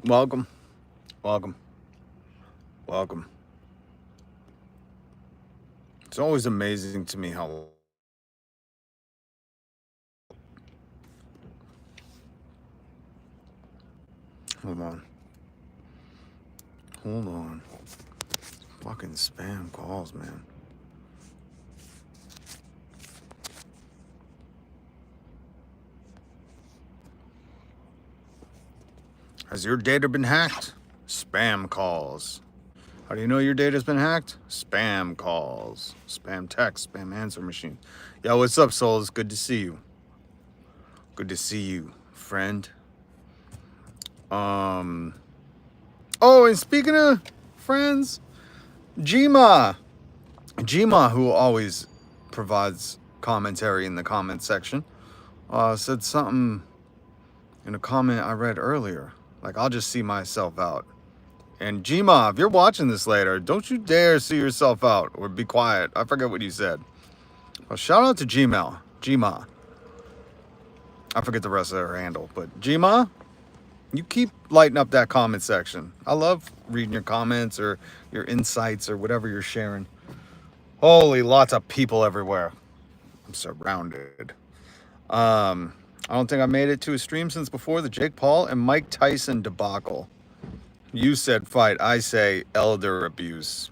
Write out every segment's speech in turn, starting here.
Welcome, welcome, welcome. It's always amazing to me how. Hold on. Hold on. Fucking spam calls, man. Has your data been hacked? Spam calls. How do you know your data's been hacked? Spam calls. Spam text. Spam answer machine. Yo, what's up, souls? Good to see you. Good to see you, friend. Oh, and speaking of friends, Gma, who always provides commentary in the comment section, said something in a comment I read earlier. Like, I'll just see myself out. And Gma, if you're watching this later, don't you dare see yourself out or be quiet. I forget what you said. Well, shout out to Gma. I forget the rest of her handle, but Gma, you keep lighting up that comment section. I love reading your comments or your insights or whatever you're sharing. Holy, lots of people everywhere. I'm surrounded. I don't think I made it to a stream since before the Jake Paul and Mike Tyson debacle. You said fight. I say elder abuse.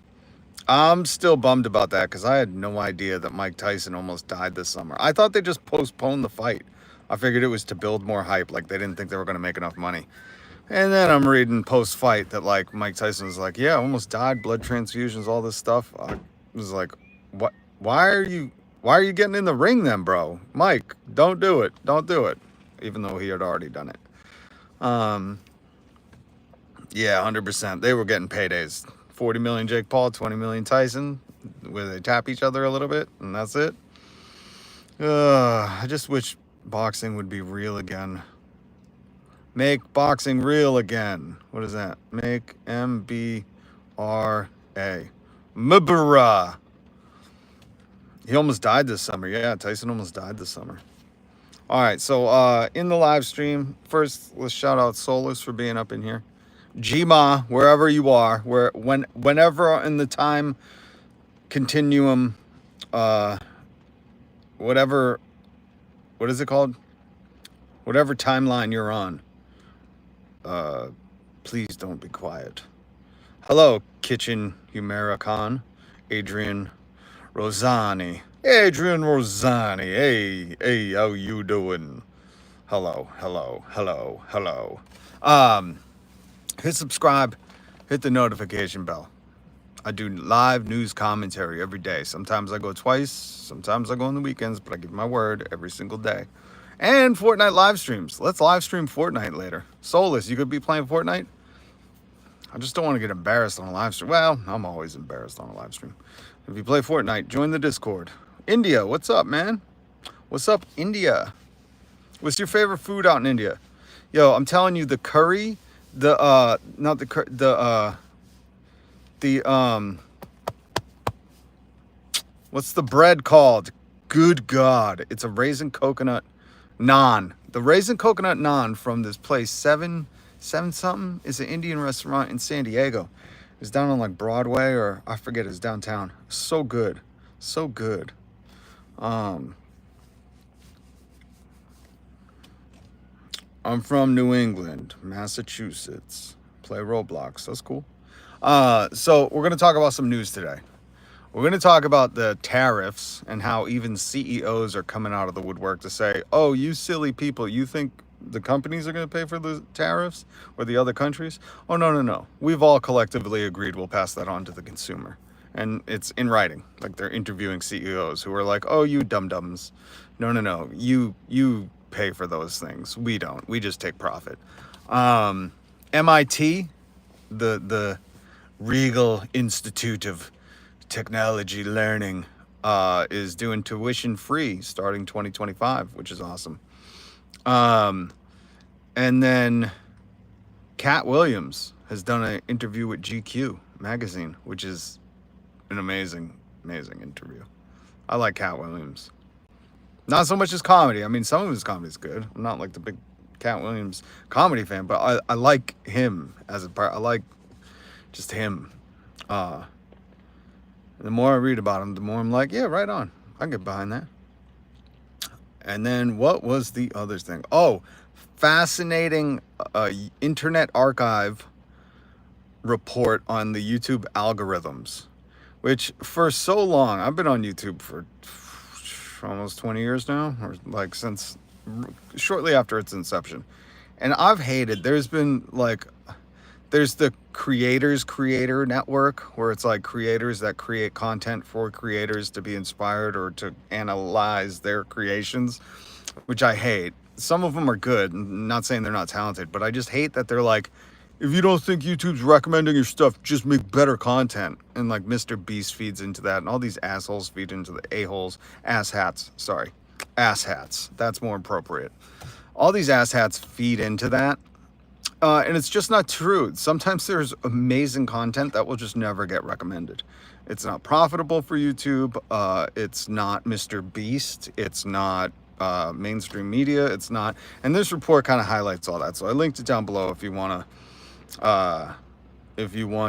I'm still bummed about that because I had no idea that Mike Tyson almost died this summer. I thought they just postponed the fight. I figured it was to build more hype. Like, they didn't think they were going to make enough money. And then I'm reading post-fight that, like, Mike Tyson was like, yeah, almost died, blood transfusions, all this stuff. I was like, what? Why are you getting in the ring then, bro? Mike, don't do it. Don't do it. Even though he had already done it. Yeah, 100%. They were getting paydays. 40 million Jake Paul, 20 million Tyson, where they tap each other a little bit, and that's it. I just wish boxing would be real again. Make boxing real again. What is that? Make MBRA. Mbra. He almost died this summer. Yeah, Tyson almost died this summer. All right, so in the live stream, first let's shout out Solus for being up in here. Gma, wherever you are, whenever in the time continuum, whatever, what is it called? Whatever timeline you're on, please don't be quiet. Hello, Kitchen Humera Khan, Adrian Rosani. Adrian Rosani, hey, how you doing? Hello. Hit subscribe, hit the notification bell. I do live news commentary every day. Sometimes I go twice, sometimes I go on the weekends, but I give my word every single day. And Fortnite live streams. Let's live stream Fortnite later. Solus, you could be playing Fortnite? I just don't want to get embarrassed on a live stream. Well, I'm always embarrassed on a live stream. If you play Fortnite, join the Discord. India, what's up, man? What's up, India? What's your favorite food out in India? Yo, I'm telling you, the curry, what's the bread called? Good God. It's a raisin coconut naan. The raisin coconut naan from this place, seven something, is an Indian restaurant in San Diego. It's down on like Broadway, or I forget, it's downtown. So good. So good. I'm from New England, Massachusetts. Play Roblox. That's cool. So we're going to talk about some news today. We're going to talk about the tariffs and how even CEOs are coming out of the woodwork to say, oh, you silly people, you think the companies are going to pay for the tariffs or the other countries? Oh, no. We've all collectively agreed we'll pass that on to the consumer. And it's in writing. Like, they're interviewing CEOs who are like, oh, you dum-dums. No. You pay for those things. We don't. We just take profit. MIT, the Regal Institute of Technology Learning, is doing tuition free starting 2025, which is awesome. And then Katt Williams has done an interview with GQ magazine, which is an amazing interview. I like Katt Williams. Not so much his comedy. I mean, some of his comedy is good. I'm not like the big Katt Williams comedy fan, but I like him as a part. I like just him. The more I read about him, the more I'm like, yeah, right on. I can get behind that. And then what was the other thing? Oh, fascinating Internet Archive report on the YouTube algorithms, which for so long, I've been on YouTube for almost 20 years now, or like since shortly after its inception. And I've hated, there's been like, there's the creator network where it's like creators that create content for creators to be inspired or to analyze their creations, which I hate. Some of them are good, I'm not saying they're not talented, but I just hate that they're like, if you don't think YouTube's recommending your stuff, just make better content. And like Mr. Beast feeds into that, and all these assholes feed into the a-holes, asshats, that's more appropriate. All these asshats feed into that. And it's just not true. Sometimes there's amazing content that will just never get recommended. It's not profitable for YouTube. It's not Mr. Beast. It's not mainstream media. It's not. And this report kind of highlights all that. So I linked it down below if you want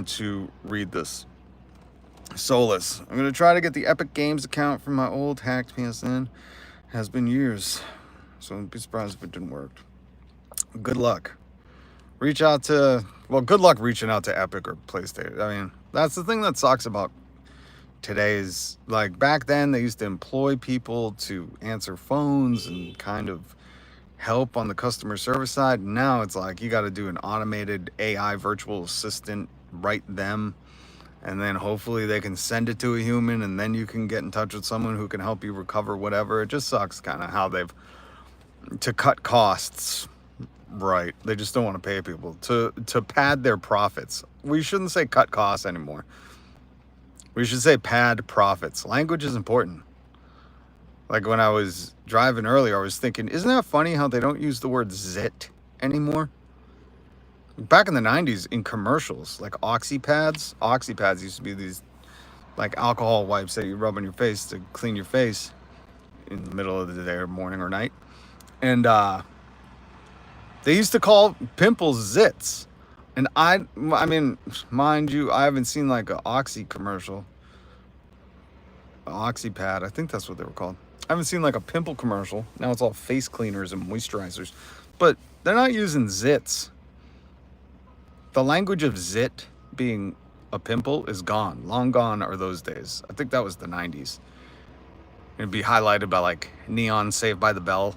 to read this. Solus. I'm going to try to get the Epic Games account from my old hacked PSN. Has been years. So I'd be surprised if it didn't work. Good luck. Good luck reaching out to Epic or PlayStation. I mean, that's the thing that sucks about today's, like back then they used to employ people to answer phones and kind of help on the customer service side. Now it's like you got to do an automated AI virtual assistant, write them, and then hopefully they can send it to a human, and then you can get in touch with someone who can help you recover whatever. It just sucks kind of how they've, to cut costs. Right, they just don't want to pay people to pad their profits. We shouldn't say cut costs anymore. We should say pad profits. Language is important. Like when I was driving earlier, I was thinking, isn't that funny how they don't use the word zit anymore? Back in the 90s, in commercials, like Oxypads used to be these like alcohol wipes that you rub on your face to clean your face in the middle of the day or morning or night. And they used to call pimples zits. And I mean, mind you, I haven't seen like an Oxy commercial. Oxypad, I think that's what they were called. I haven't seen like a pimple commercial. Now it's all face cleaners and moisturizers. But they're not using zits. The language of zit being a pimple is gone. Long gone are those days. I think that was the 90s. It'd be highlighted by like neon Saved by the Bell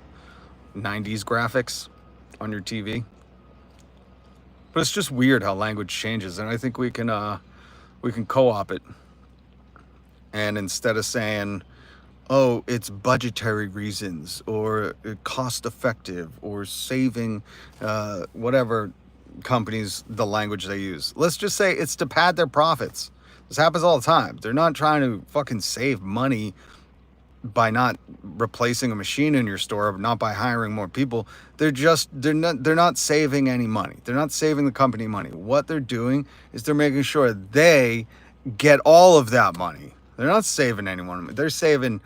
90s graphics on your TV. But it's just weird how language changes, and I think we can co-op it. And instead of saying, oh, it's budgetary reasons or cost effective or saving whatever companies, the language they use, let's just say it's to pad their profits. This happens all the time. They're not trying to fucking save money by not replacing a machine in your store, not by hiring more people. They're not saving any money. They're not saving the company money. What they're doing is they're making sure they get all of that money. They're not saving anyone. They're saving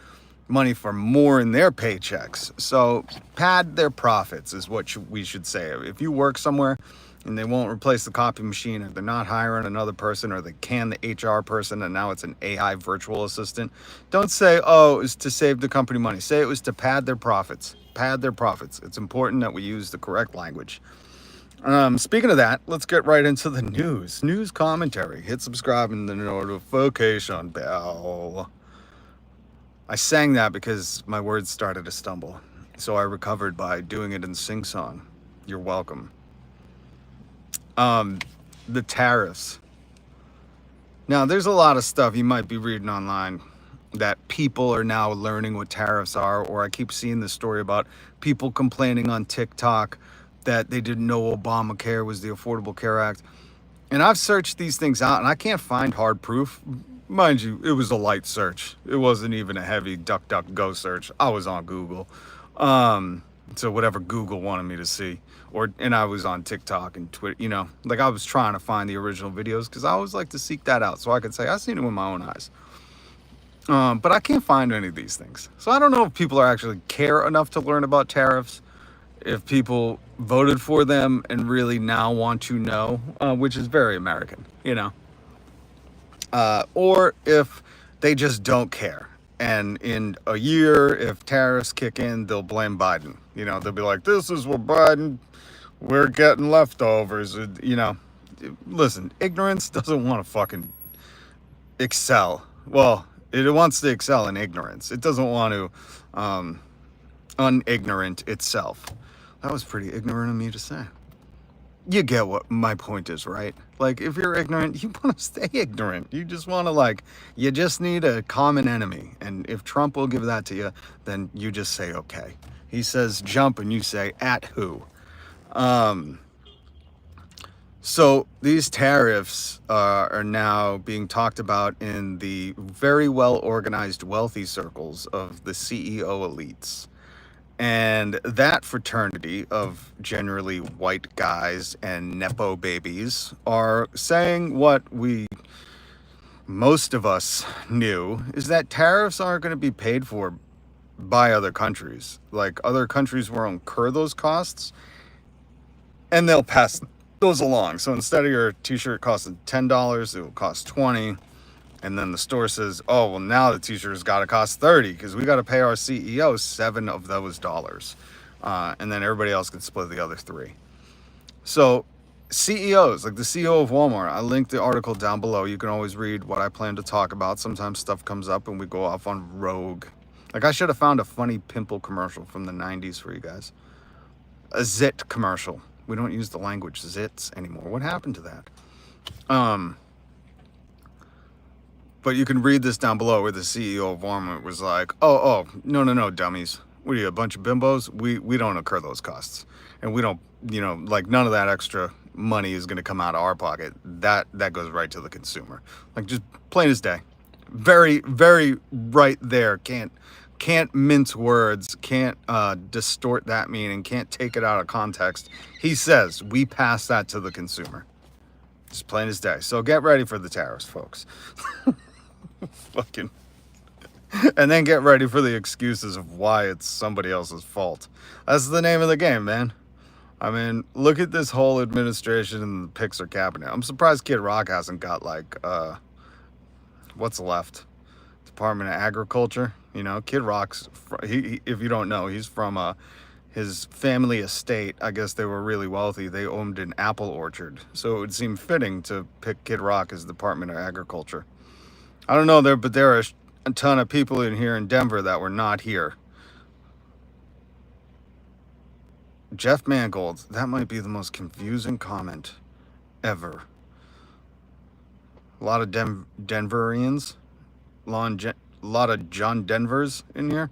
money for more in their paychecks. So pad their profits is what we should say. If you work somewhere and they won't replace the copy machine, or they're not hiring another person, or they can the HR person and now it's an AI virtual assistant, don't say, oh, it's to save the company money. Say it was to pad their profits. Pad their profits. It's important that we use the correct language. Speaking of that, let's get right into the news commentary. Hit subscribe and the notification bell. I sang that because my words started to stumble, so I recovered by doing it in sing-song. You're welcome. The tariffs. Now, there's a lot of stuff you might be reading online that people are now learning what tariffs are, or I keep seeing this story about people complaining on TikTok that they didn't know Obamacare was the Affordable Care Act. And I've searched these things out and I can't find hard proof. Mind you, it was a light search. It wasn't even a heavy DuckDuckGo search. I was on Google. So whatever Google wanted me to see. And I was on TikTok and Twitter, like I was trying to find the original videos because I always like to seek that out so I could say, I've seen it with my own eyes. But I can't find any of these things. So I don't know if people are actually care enough to learn about tariffs, if people voted for them and really now want to know, which is very American, or if they just don't care. And in a year, if tariffs kick in, they'll blame Biden. They'll be like, this is what Biden, we're getting leftovers. Listen, ignorance doesn't want to fucking excel. Well, it wants to excel in ignorance. It doesn't want to unignorant itself. That was pretty ignorant of me to say. You get what my point is, right? Like, if you're ignorant, you want to stay ignorant. You just want to, you just need a common enemy. And if Trump will give that to you, then you just say, okay. He says jump and you say, at who? So these tariffs are now being talked about in the very well-organized wealthy circles of the CEO elites. And that fraternity of generally white guys and Nepo babies are saying what most of us knew, is that tariffs aren't going to be paid for by other countries. Like, other countries will incur those costs and they'll pass those along. So instead of your t-shirt costing $10, it will cost $20. And then the store says, oh, well, now the t-shirt's got to cost $30 because we got to pay our CEO $7 of those dollars. And then everybody else can split the other $3. So CEOs, like the CEO of Walmart, I linked the article down below. You can always read what I plan to talk about. Sometimes stuff comes up and we go off on rogue. Like, I should have found a funny pimple commercial from the 90s for you guys. A zit commercial. We don't use the language zits anymore. What happened to that? But you can read this down below where the CEO of Walmart was like, oh, no, dummies. What are you, a bunch of bimbos? We don't incur those costs. And we don't, none of that extra money is going to come out of our pocket. That goes right to the consumer. Like, just plain as day. Very, very right there. Can't mince words, can't distort that meaning, can't take it out of context. He says we pass that to the consumer. Just plain as day. So get ready for the tariffs, folks. Fucking. And then get ready for the excuses of why it's somebody else's fault. That's the name of the game, man. I mean, look at this whole administration and the Pixar cabinet. I'm surprised Kid Rock hasn't got what's left? Department of Agriculture. Kid Rock's, if you don't know, he's from his family estate. I guess they were really wealthy. They owned an apple orchard. So it would seem fitting to pick Kid Rock as Department of Agriculture. I don't know, but there are a ton of people in here in Denver that were not here. Jeff Mangold, that might be the most confusing comment ever. A lot of Denverians. A lot of John Denvers in here.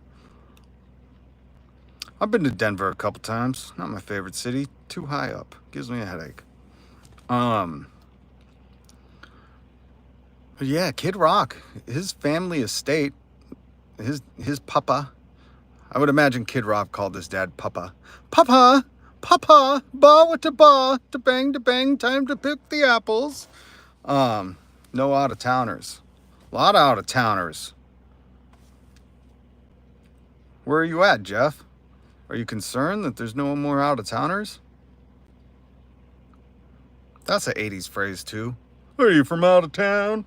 I've been to Denver a couple times. Not my favorite city. Too high up. Gives me a headache. But yeah, Kid Rock, his family estate, his papa. I would imagine Kid Rock called his dad Papa. Papa, ba what to ba, to bang, time to pick the apples. No out-of-towners. A lot of out-of-towners. Where are you at, Jeff? Are you concerned that there's no more out-of-towners? That's an 80s phrase, too. Are you from out of town?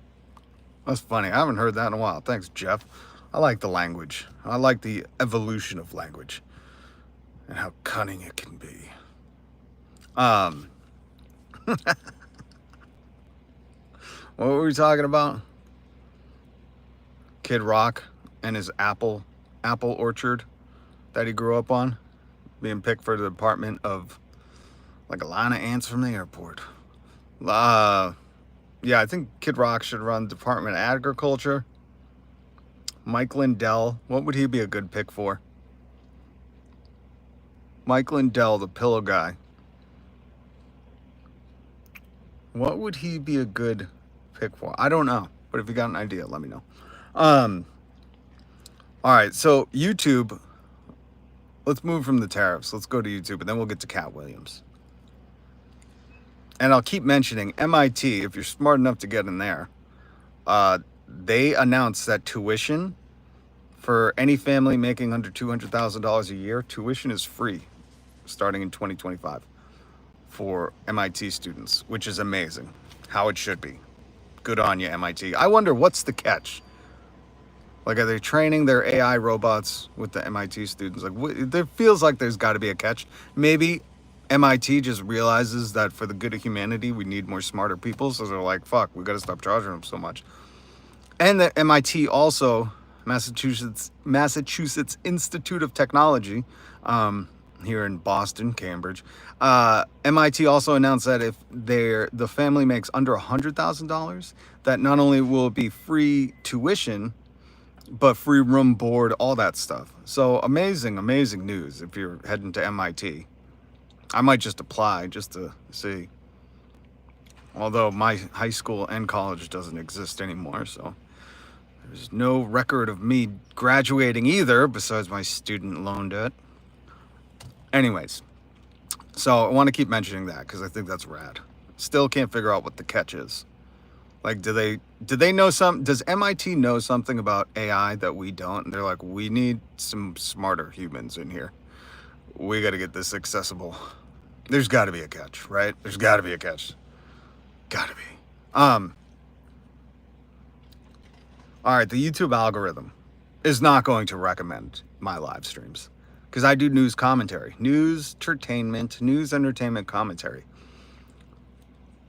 That's funny. I haven't heard that in a while. Thanks, Jeff. I like the language. I like the evolution of language and how cunning it can be. What were we talking about? Kid Rock and his apple orchard that he grew up on, being picked for the department of, like, a line of ants from the airport. Yeah, I think Kid Rock should run Department of Agriculture. Mike Lindell, what would he be a good pick for? Mike Lindell, the pillow guy. What would he be a good pick for? I don't know, but if you got an idea, let me know. All right, so YouTube, let's move from the tariffs. Let's go to YouTube, and then we'll get to Katt Williams. And I'll keep mentioning MIT, if you're smart enough to get in there. They announced that tuition for any family making under $200,000 a year, tuition is free starting in 2025 for MIT students, which is amazing. How it should be. Good on you, MIT. I wonder what's the catch? Like, are they training their AI robots with the MIT students? Like, there feels like there's got to be a catch. Maybe MIT just realizes that for the good of humanity, we need more smarter people. So they're like, fuck, we got to stop charging them so much. And the MIT also, Massachusetts Institute of Technology, here in Boston, Cambridge, MIT also announced that if the family makes under $100,000, that not only will it be free tuition, but free room, board, all that stuff. So amazing news if you're heading to MIT. I might just apply just to see. Although my high school and college doesn't exist anymore, so there's no record of me graduating either, besides my student loan debt. Anyways, so I want to keep mentioning that because I think that's rad. Still can't figure out what the catch is. Like, do they know does MIT know something about AI that we don't? And they're like, we need some smarter humans in here. We got to get this accessible. There's got to be a catch, right? There's got to be a catch. Got to be. All right, the YouTube algorithm is not going to recommend my live streams because I do news commentary, news entertainment commentary.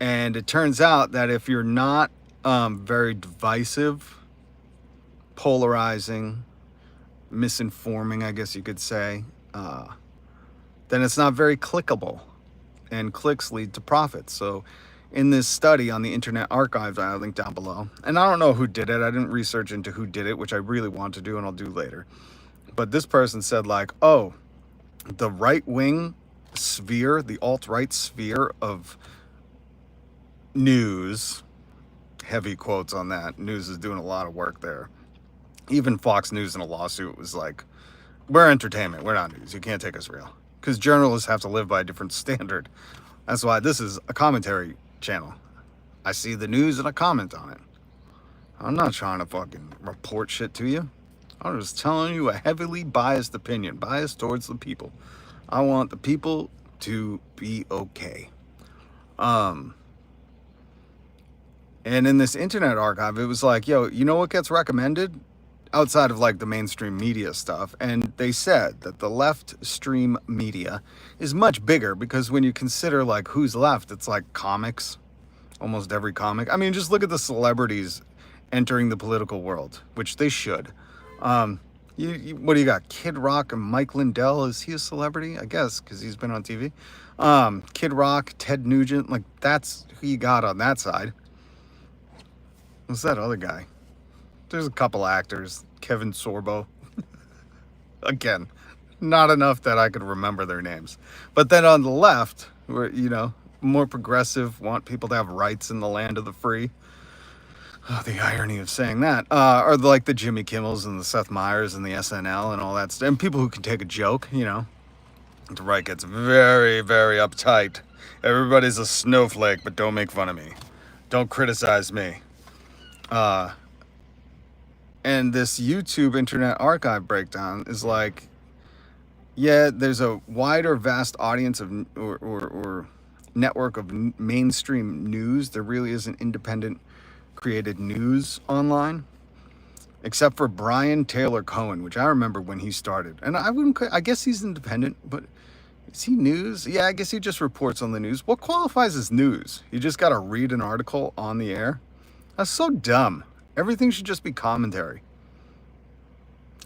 And it turns out that if you're not very divisive, polarizing, misinforming, I guess you could say, then it's not very clickable. And clicks lead to profits. So in this study on the Internet Archive that I linked down below, and I don't know who did it. I didn't research into who did it, which I really want to do and I'll do later. But this person said like, oh, the right-wing sphere, the alt-right sphere of news, heavy quotes on that, news is doing a lot of work there. Even Fox News in a lawsuit was like, we're entertainment, we're not news, you can't take us real. Because journalists have to live by a different standard. That's why this is a commentary channel. I see the news and I comment on it. I'm not trying to fucking report shit to you. I'm just telling you a heavily biased opinion, biased towards the people. I want the people to be okay. And in this Internet Archive, it was like, yo, you know what gets recommended? Outside of like the mainstream media stuff. And they said that the left stream media is much bigger because when you consider like who's left, it's like comics, almost every comic. I mean, just look at the celebrities entering the political world, which they should. What do you got? Kid Rock and Mike Lindell, is he a celebrity? I guess, because he's been on TV. Kid Rock, Ted Nugent, like that's who you got on that side. What's that other guy? There's a couple actors. Kevin Sorbo. Again, not enough that I could remember their names. But then on the left, where, you know, more progressive, want people to have rights in the land of the free. Oh, the irony of saying that. Or like the Jimmy Kimmels and the Seth Meyers and the SNL and all that stuff. And people who can take a joke, you know. The right gets very, very uptight. Everybody's a snowflake, but don't make fun of me. Don't criticize me. And this YouTube Internet Archive breakdown is like, yeah, there's a wider, vast audience of or network of mainstream news. There really isn't independent created news online, except for Brian Taylor Cohen, which I remember when he started. And I guess he's independent, but is he news? Yeah, I guess he just reports on the news. What qualifies as news? You just got to read an article on the air? That's so dumb. Everything should just be commentary.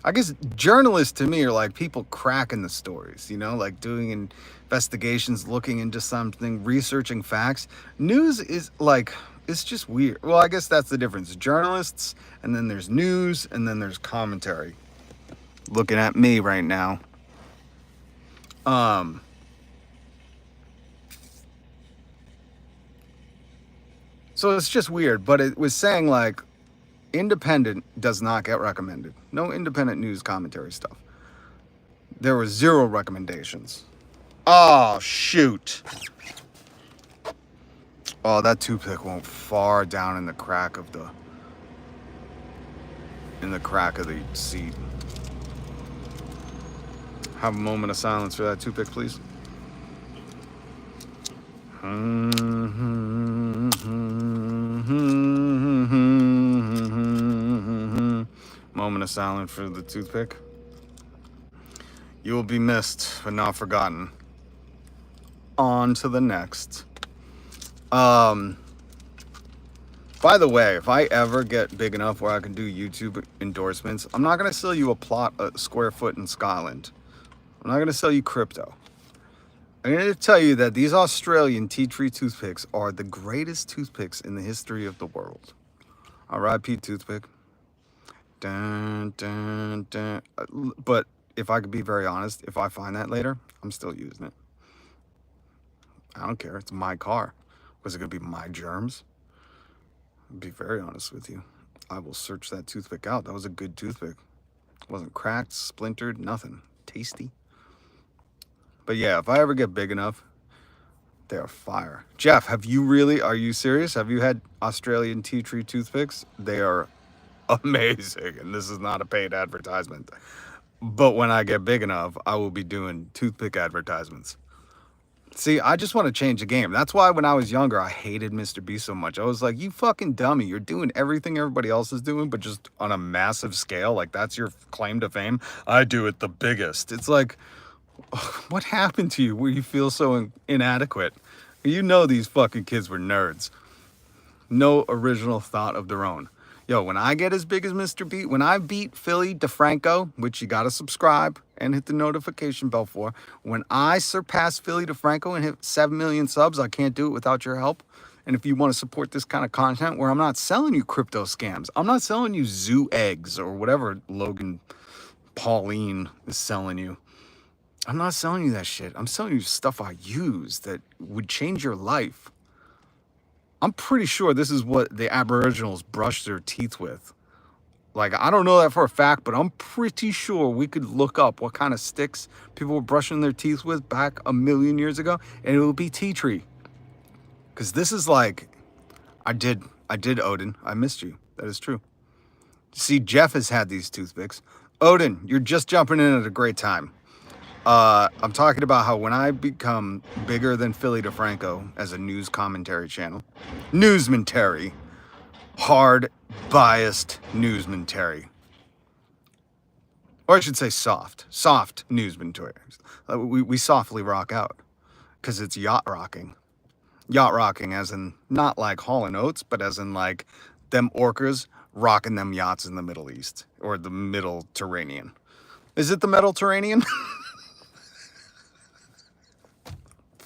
I guess journalists to me are like people cracking the stories, you know, like doing investigations, looking into something, researching facts. News is like, it's just weird. Well, I guess that's the difference. Journalists, and then there's news, and then there's commentary. Looking at me right now. So it's just weird, but it was saying like, independent does not get recommended. No independent news commentary stuff. There were 0 recommendations. Oh, shoot. Oh, that toothpick went far down in the crack of the seat. Have a moment of silence for that toothpick, please. Moment of silence for the toothpick. You will be missed, but not forgotten. On to the next. By the way, if I ever get big enough where I can do YouTube endorsements, I'm not going to sell you a square foot in Scotland. I'm not going to sell you crypto. I'm going to tell you that these Australian tea tree toothpicks are the greatest toothpicks in the history of the world. R.I.P. toothpick. Dun, dun, dun. But if I could be very honest, if I find that later, I'm still using it. I don't care. It's my car. Was it going to be my germs? I'll be very honest with you. I will search that toothpick out. That was a good toothpick. It wasn't cracked, splintered, nothing. Tasty. But yeah, if I ever get big enough, they're fire. Jeff, are you serious? Have you had Australian tea tree toothpicks? They are amazing. And this is not a paid advertisement. But when I get big enough, I will be doing toothpick advertisements. See, I just want to change the game. That's why when I was younger, I hated Mr. Beast so much. I was like, you fucking dummy. You're doing everything everybody else is doing, but just on a massive scale. Like, that's your claim to fame. I do it the biggest. It's like, what happened to you where you feel so inadequate? You know these fucking kids were nerds. No original thought of their own. Yo, when I get as big as Mr. Beat, when I beat Philly DeFranco, which you got to subscribe and hit the notification bell for, when I surpass Philly DeFranco and hit 7 million subs, I can't do it without your help. And if you want to support this kind of content where I'm not selling you crypto scams, I'm not selling you zoo eggs or whatever Logan Pauline is selling you. I'm not selling you that shit. I'm selling you stuff I use that would change your life. I'm pretty sure this is what the Aboriginals brush their teeth with. Like, I don't know that for a fact, but I'm pretty sure we could look up what kind of sticks people were brushing their teeth with back 1,000,000 years ago, and it would be tea tree. Because this is like, I did, Odin. I missed you. That is true. See, Jeff has had these toothpicks. Odin, you're just jumping in at a great time. I'm talking about how when I become bigger than Philly DeFranco as a news commentary channel, newsmentary, hard, biased newsmentary, or I should say soft newsmentary. We softly rock out because it's yacht rocking as in not like Hall & Oates, but as in like them orcas rocking them yachts in the Middle East or the Mediterranean. Is it the Mediterranean?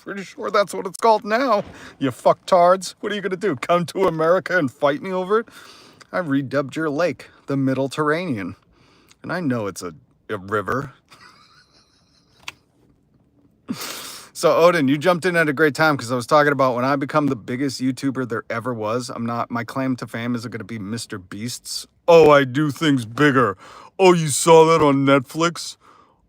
Pretty sure that's what it's called now. You fucktards. What are you going to do? Come to America and fight me over it? I redubbed your lake the Mediterranean. And I know it's a river. So, Odin, you jumped in at a great time because I was talking about when I become the biggest YouTuber there ever was. My claim to fame isn't going to be Mr. Beast's. Oh, I do things bigger. Oh, you saw that on Netflix?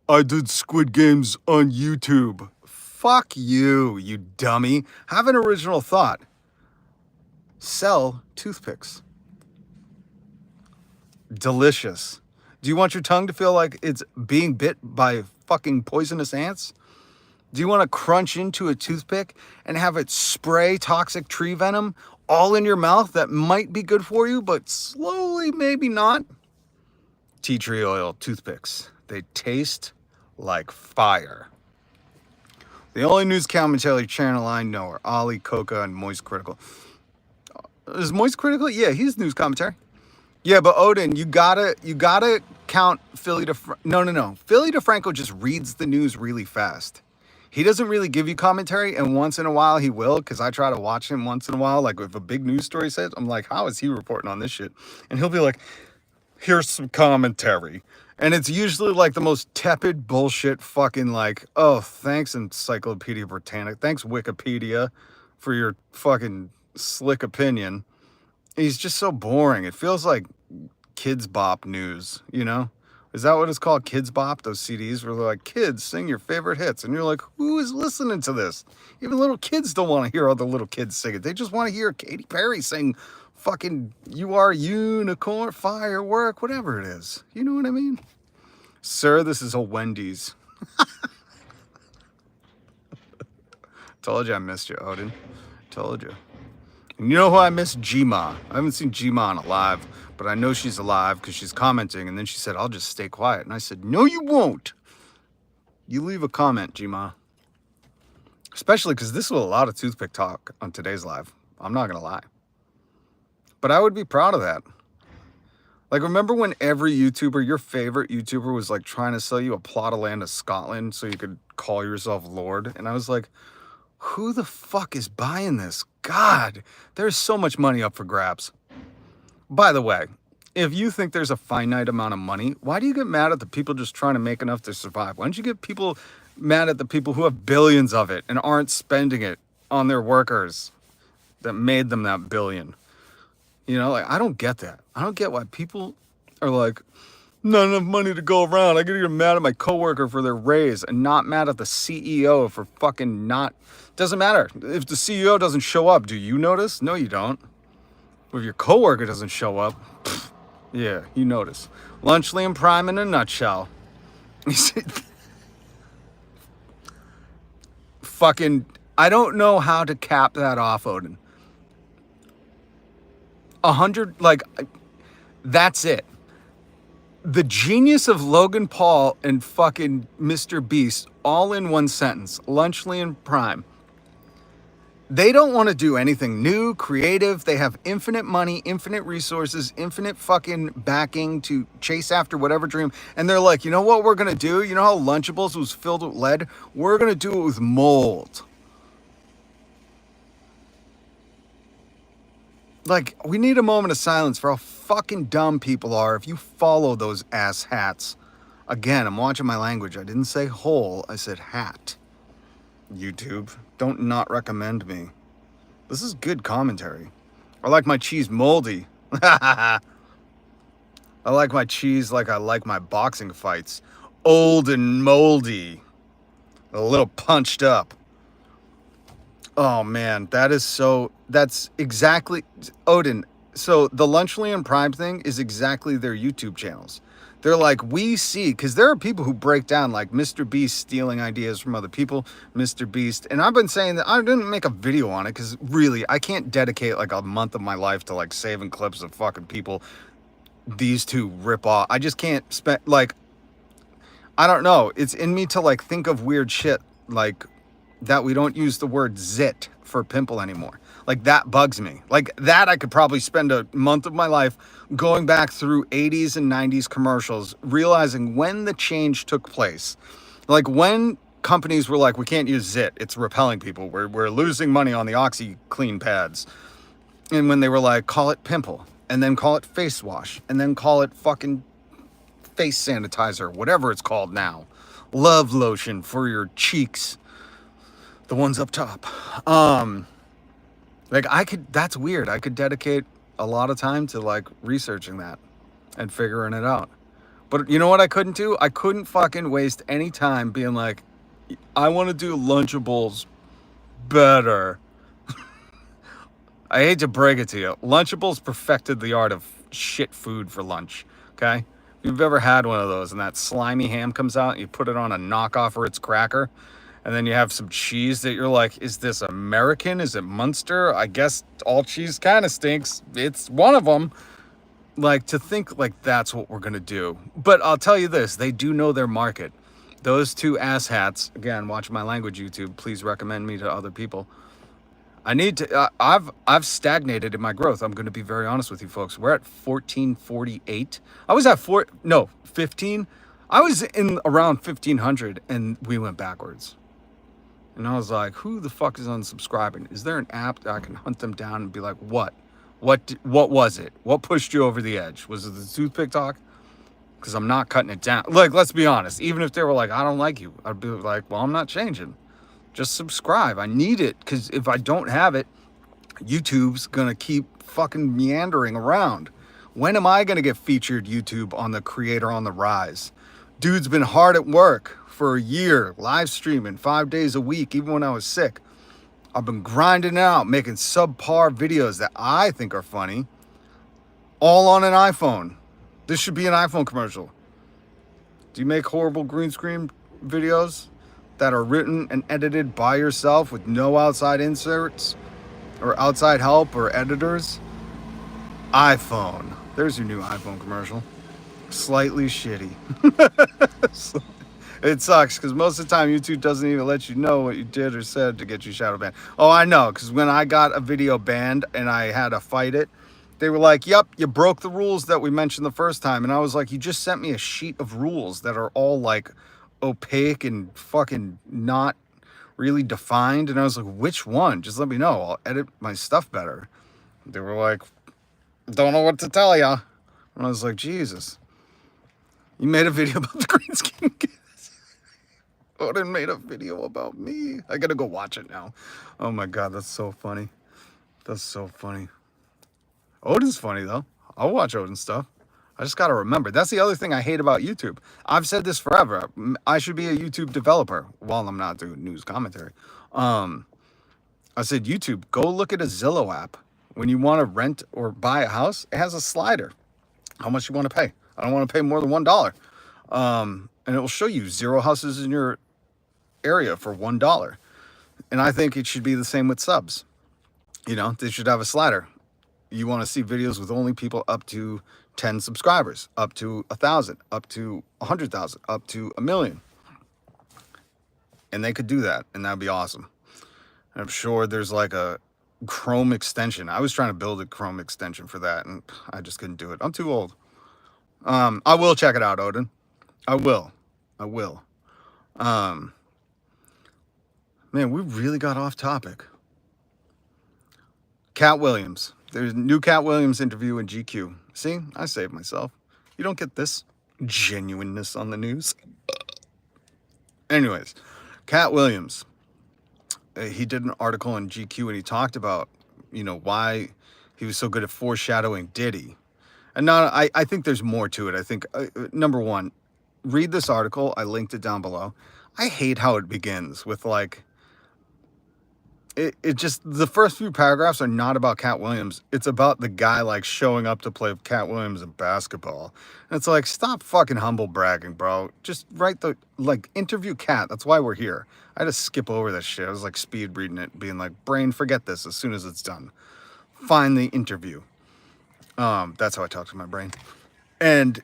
I did Squid Games on YouTube. Fuck you, you dummy. Have an original thought. Sell toothpicks. Delicious. Do you want your tongue to feel like it's being bit by fucking poisonous ants? Do you want to crunch into a toothpick and have it spray toxic tree venom all in your mouth that might be good for you, but slowly maybe not? Tea tree oil toothpicks. They taste like fire. The only news commentary channel I know are Ollie, Coca, and Moist Critical. Is Moist Critical? Yeah, he's news commentary. Yeah, but Odin, you gotta count Philly DeFranco. No. Philly DeFranco just reads the news really fast. He doesn't really give you commentary, and once in a while he will, because I try to watch him once in a while. Like if a big news story says, I'm like, how is he reporting on this shit? And he'll be like, here's some commentary. And it's usually like the most tepid bullshit fucking like, oh, thanks Encyclopedia Britannica. Thanks Wikipedia for your fucking slick opinion. He's just so boring. It feels like Kids Bop news, you know? Is that what it's called? Kids Bop? Those CDs where they're like, kids, sing your favorite hits. And you're like, who is listening to this? Even little kids don't want to hear other little kids sing it. They just want to hear Katy Perry sing fucking You Are Unicorn, Firework, whatever it is. You know what I mean? Sir, this is a Wendy's. Told you I missed you, Odin. Told you. And you know who I miss? Gma. I haven't seen Gma on alive, but I know she's alive because she's commenting. And then she said, I'll just stay quiet. And I said, no, you won't. You leave a comment, Gma. Especially because this was a lot of toothpick talk on today's live. I'm not going to lie. But I would be proud of that. Like, remember when every YouTuber, your favorite YouTuber, was like trying to sell you a plot of land of Scotland so you could call yourself Lord? And I was like, who the fuck is buying this? God, there's so much money up for grabs. By the way, if you think there's a finite amount of money, why do you get mad at the people just trying to make enough to survive? Why don't you get people mad at the people who have billions of it and aren't spending it on their workers that made them that billion? You know, like, I don't get that. I don't get why people are like, not enough money to go around. I get mad at my coworker for their raise and not mad at the CEO for fucking not. Doesn't matter. If the CEO doesn't show up, do you notice? No, you don't. If your coworker doesn't show up, yeah, you notice. Lunchly and Prime in a nutshell. Fucking, I don't know how to cap that off, Odin. 100, like, that's it. The genius of Logan Paul and fucking Mr. Beast all in one sentence. Lunchly and Prime. They don't want to do anything new, creative. They have infinite money, infinite resources, infinite fucking backing to chase after whatever dream. And they're like, you know what we're going to do? You know how Lunchables was filled with lead? We're going to do it with mold. Like, we need a moment of silence for how fucking dumb people are if you follow those ass hats. Again, I'm watching my language. I didn't say hole, I said hat. YouTube, don't not recommend me. This is good commentary. I like my cheese moldy. I like my cheese like I like my boxing fights. Old and moldy. A little punched up. Oh man, that's exactly, Odin. So the Lunchly and Prime thing is exactly their YouTube channels. They're like, we see, because there are people who break down like Mr. Beast stealing ideas from other people, Mr. Beast. And I've been saying that I didn't make a video on it because really, I can't dedicate like a month of my life to like saving clips of fucking people these two rip off. I just can't spend, like, I don't know. It's in me to like think of weird shit like that we don't use the word zit for pimple anymore. Like, that bugs me. Like, that I could probably spend a month of my life going back through 80s and 90s commercials, realizing when the change took place. Like, when companies were like, we can't use zit, it's repelling people. We're losing money on the OxyClean pads. And when they were like, call it pimple, and then call it face wash, and then call it fucking face sanitizer, whatever it's called now. Love lotion for your cheeks. The ones up top. Like, that's weird. I could dedicate a lot of time to like researching that and figuring it out. But you know what I couldn't do? I couldn't fucking waste any time being like, I want to do Lunchables better. I hate to break it to you. Lunchables perfected the art of shit food for lunch. Okay? If you've ever had one of those and that slimy ham comes out, you put it on a knockoff Ritz cracker, and then you have some cheese that you're like, is this American? Is it Munster? I guess all cheese kind of stinks. It's one of them. Like, to think like that's what we're going to do. But I'll tell you this, they do know their market. Those two asshats, again, watch my language YouTube. Please recommend me to other people. I need to, I've stagnated in my growth. I'm going to be very honest with you folks. We're at 1448. I was at 15. I was in around 1500 and we went backwards. And I was like, who the fuck is unsubscribing? Is there an app that I can hunt them down and be like, what was it? What pushed you over the edge? Was it the toothpick talk? Because I'm not cutting it down. Like, let's be honest. Even if they were like, I don't like you, I'd be like, well, I'm not changing. Just subscribe. I need it. Because if I don't have it, YouTube's going to keep fucking meandering around. When am I going to get featured YouTube on the Creator on the Rise? Dude's been hard at work for a year, live streaming 5 days a week, even when I was sick. I've been grinding out, making subpar videos that I think are funny, all on an iPhone. This should be an iPhone commercial. Do you make horrible green screen videos? that are written and edited by yourself with no outside inserts or outside help or editors, iPhone. There's your new iPhone commercial. Slightly shitty. It sucks because most of the time YouTube doesn't even let you know what you did or said to get you shadow banned. Oh, I know, because when I got a video banned and I had to fight it, they were like, yep, you broke the rules that we mentioned the first time. And I was like, you just sent me a sheet of rules that are all like opaque and fucking not really defined. And I was like, which one? Just let me know. I'll edit my stuff better. They were like, don't know what to tell ya. And I was like, Jesus. You made a video about the green skin kids. Odin made a video about me. I gotta go watch it now. Oh my God, that's so funny. That's so funny. Odin's funny though. I'll watch Odin's stuff. I just gotta remember. That's the other thing I hate about YouTube. I've said this forever. I should be a YouTube developer while I'm not doing news commentary. I said, YouTube, go look at a Zillow app. When you want to rent or buy a house, it has a slider. How much you want to pay? I don't want to pay more than $1. And it will show you 0 houses in your area for $1. And I think it should be the same with subs. You know, they should have a slider. You want to see videos with only people up to 10 subscribers, up to 1,000, up to 100,000, up to 1 million. And they could do that, and that'd be awesome. And I'm sure there's like a Chrome extension. I was trying to build a Chrome extension for that, and I just couldn't do it. I'm too old. I will check it out, Odin. I will. Man, we really got off topic. Katt Williams. There's a new Katt Williams interview in GQ. See, I saved myself. You don't get this genuineness on the news. Anyways, Katt Williams. He did an article in GQ and he talked about, you know, why he was so good at foreshadowing Diddy. And now I think there's more to it. I think, number one, read this article. I linked it down below. I hate how it begins with like, it just, the first few paragraphs are not about Katt Williams. It's about the guy like showing up to play Katt Williams in basketball. And it's like, stop fucking humble bragging, bro. Just write the, like, interview Katt. That's why we're here. I had to skip over that shit. I was like speed reading it, being like, brain, forget this as soon as it's done. Find the interview. That's how I talk to my brain. And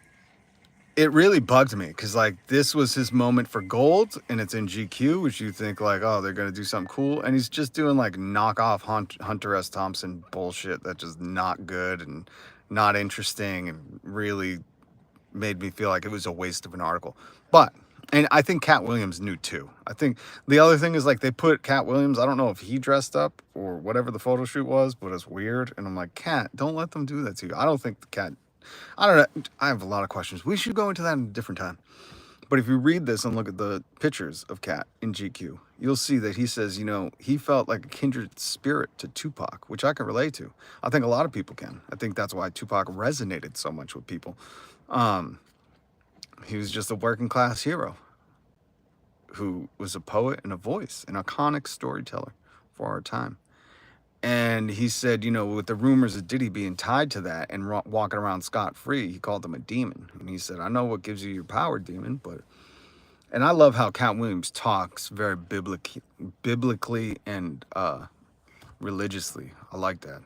it really bugged me because like this was his moment for gold and it's in GQ, which you think like, oh, they're going to do something cool. And he's just doing like knockoff Hunter S. Thompson bullshit that's just not good and not interesting and really made me feel like it was a waste of an article. But, and I think Katt Williams knew too. I think the other thing is like they put Katt Williams, I don't know if he dressed up or whatever the photo shoot was, but it's weird. And I'm like, Katt, don't let them do that to you. I don't think the Katt, I don't know. I have a lot of questions. We should go into that in a different time. But if you read this and look at the pictures of Katt in GQ, you'll see that he says, you know, he felt like a kindred spirit to Tupac, which I can relate to. I think a lot of people can. I think that's why Tupac resonated so much with people. He was just a working class hero who was a poet and a voice, an iconic storyteller for our time. And he said, you know, with the rumors of Diddy being tied to that and walking around scot-free, he called him a demon. And he said, I know what gives you your power, demon, but... And I love how Katt Williams talks very biblically and religiously. I like that.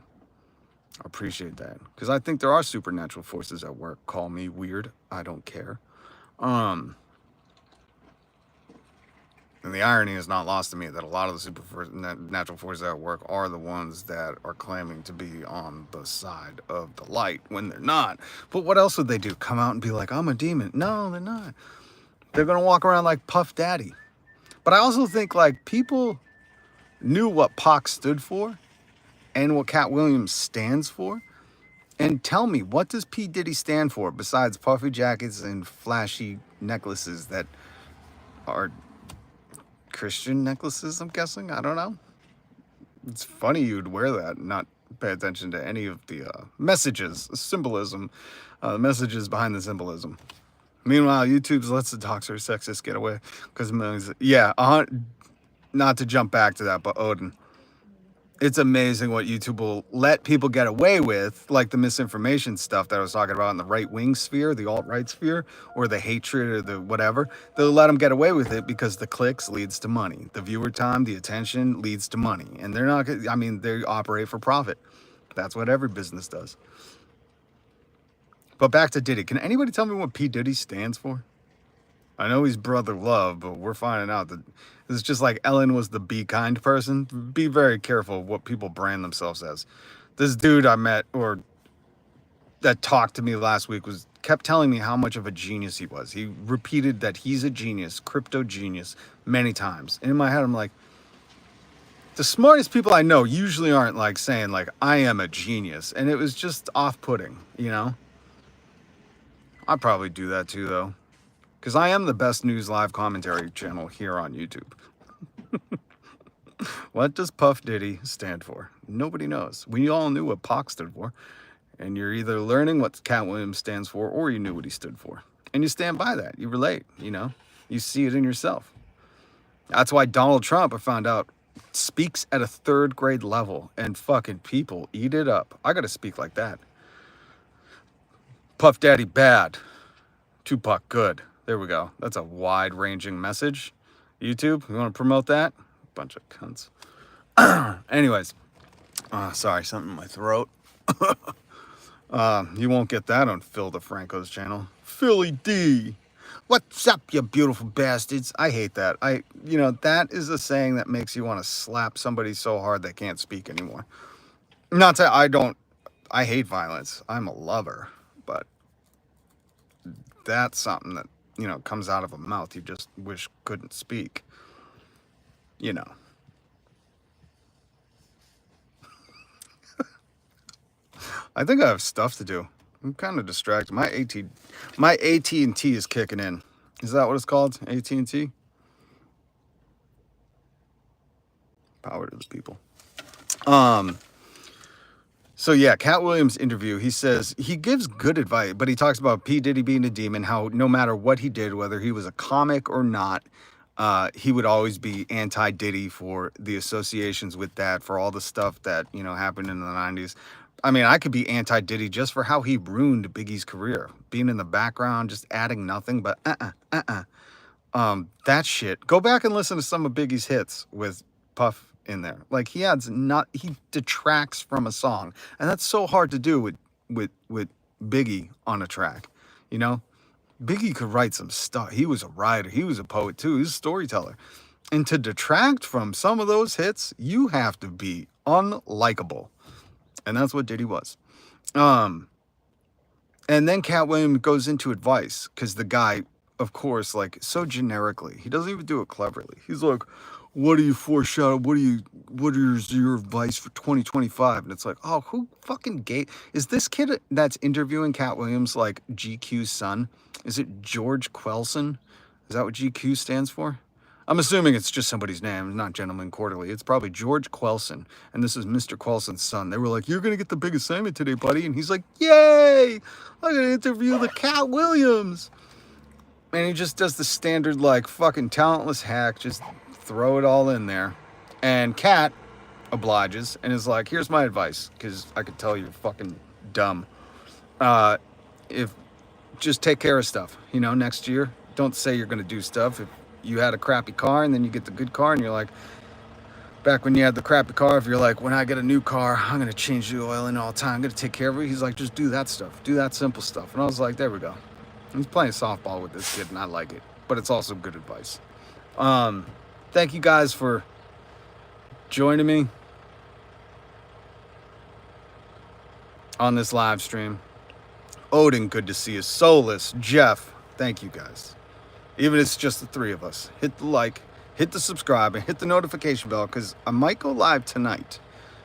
I appreciate that. Because I think there are supernatural forces at work. Call me weird. I don't care. And the irony is not lost to me that a lot of the supernatural forces at work are the ones that are claiming to be on the side of the light when they're not. But what else would they do? Come out and be like, I'm a demon? No, they're not. They're going to walk around like Puff Daddy. But I also think like people knew what Pac stood for and what Katt Williams stands for. And tell me, what does P. Diddy stand for besides puffy jackets and flashy necklaces that are Christian necklaces, I'm guessing? I don't know. It's funny you'd wear that and not pay attention to any of the messages, symbolism, messages behind the symbolism. Meanwhile, YouTube lets the doxer sexist get away because millions. Yeah, not to jump back to that, but Odin. It's amazing what YouTube will let people get away with, like the misinformation stuff that I was talking about in the right-wing sphere, the alt-right sphere, or the hatred or the whatever. They'll let them get away with it because the clicks leads to money. The viewer time, the attention leads to money. And they're not, I mean, they operate for profit. That's what every business does. But back to Diddy. Can anybody tell me what P. Diddy stands for? I know he's brother love, but we're finding out that it's just like Ellen was the be kind person. Be very careful what people brand themselves as. This dude I met or that talked to me last week kept telling me how much of a genius he was. He repeated that he's a genius, crypto genius, many times. And in my head, I'm like, the smartest people I know usually aren't like saying like, I am a genius. And it was just off-putting, you know? I'd probably do that too, though. Because I am the best news live commentary channel here on YouTube. What does Puff Diddy stand for? Nobody knows. We all knew what POC stood for. And you're either learning what Katt Williams stands for, or you knew what he stood for. And you stand by that. You relate, you know? You see it in yourself. That's why Donald Trump, I found out, speaks at a 3rd grade level. And fucking people eat it up. I gotta speak like that. Puff Daddy bad. Tupac good. There we go. That's a wide-ranging message. YouTube, you want to promote that? Bunch of cunts. Anyways. Sorry, something in my throat. You won't get that on Phil DeFranco's channel. Philly D. What's up, you beautiful bastards? I hate that. You know, that is a saying that makes you want to slap somebody so hard they can't speak anymore. Not to, I hate violence. I'm a lover. But that's something that, you know, comes out of a mouth you just wish couldn't speak. You know. I think I have stuff to do. I'm kind of distracted. My AT&T is kicking in. Is that what it's called? AT&T? Power to the people. So yeah, Katt Williams interview, he says he gives good advice, but he talks about P. Diddy being a demon, how no matter what he did, whether he was a comic or not, he would always be anti-Diddy for the associations with that, for all the stuff that, you know, happened in the 90s. I mean, I could be anti-Diddy just for how he ruined Biggie's career. Being in the background, just adding nothing, but that shit. Go back and listen to some of Biggie's hits with Puff in there. Like he detracts from a song. And that's so hard to do with Biggie on a track. You know? Biggie could write some stuff. He was a writer. He was a poet too. He was a storyteller. And to detract from some of those hits, you have to be unlikable. And that's what Diddy was. And then Katt Williams goes into advice because the guy, of course, like so generically, he doesn't even do it cleverly. He's like, what do you foreshadow? What is your advice for 2025? And it's like, oh, who fucking is this kid that's interviewing Katt Williams like GQ's son? Is it George Quelson? Is that what GQ stands for? I'm assuming it's just somebody's name, not Gentleman Quarterly. It's probably George Quelson, and this is Mr. Quelson's son. They were like, you're going to get the big assignment today, buddy. And he's like, yay, I'm going to interview the Katt Williams. And he just does the standard, like, fucking talentless hack, just throw it all in there. And Katt obliges and is like, here's my advice, because I could tell you're fucking dumb. Just take care of stuff, you know, next year. Don't say you're going to do stuff. If you had a crappy car and then you get the good car and you're like, back when you had the crappy car, if you're like, when I get a new car, I'm going to change the oil in all the time. I'm going to take care of it. He's like, just do that stuff. Do that simple stuff. And I was like, there we go. He's playing softball with this kid and I like it. But it's also good advice. Thank you guys for joining me on this live stream. Odin, good to see you. Soulless, Jeff, thank you guys. Even if it's just the three of us. Hit the like, hit the subscribe, and hit the notification bell, because I might go live tonight.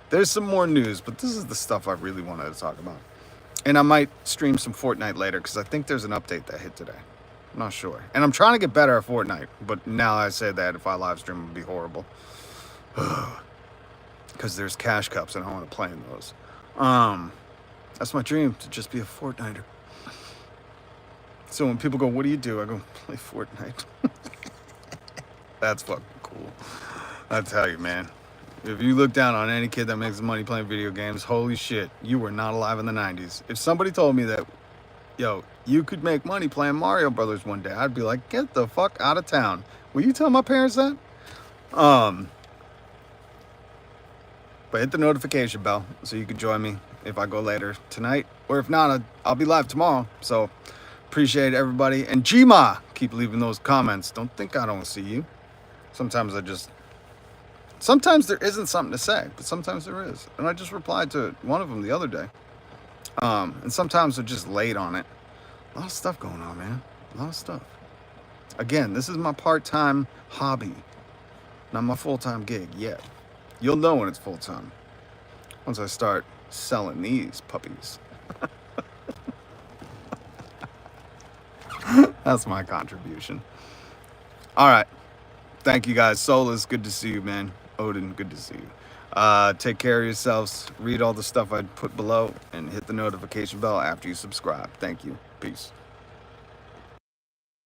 There's some more news, but this is the stuff I really wanted to talk about. And I might stream some Fortnite later, because I think there's an update that hit today. I'm not sure. And I'm trying to get better at Fortnite, but now I say that if I live stream, it would be horrible. Because there's cash cups, and I want to play in those. That's my dream, to just be a Fortniter. So when people go, what do you do? I go, play Fortnite. That's fucking cool. I tell you, man. If you look down on any kid that makes money playing video games, holy shit, you were not alive in the 90s. If somebody told me that, yo, you could make money playing Mario Brothers one day, I'd be like, get the fuck out of town. Will you tell my parents that? But hit the notification bell so you can join me if I go later tonight. Or if not, I'll be live tomorrow. So appreciate everybody. And Gma, keep leaving those comments. Don't think I don't see you. Sometimes there isn't something to say, but sometimes there is. And I just replied to one of them the other day. And sometimes they're just late on it. A lot of stuff going on, man. A lot of stuff. Again, this is my part-time hobby, not my full-time gig yet. You'll know when it's full-time once I start selling these puppies. That's my contribution. All right. Thank you guys. Solus, good to see you, man. Odin, good to see you. Take care of yourselves. Read all the stuff I put below and hit the notification bell after you subscribe. Thank you. Peace.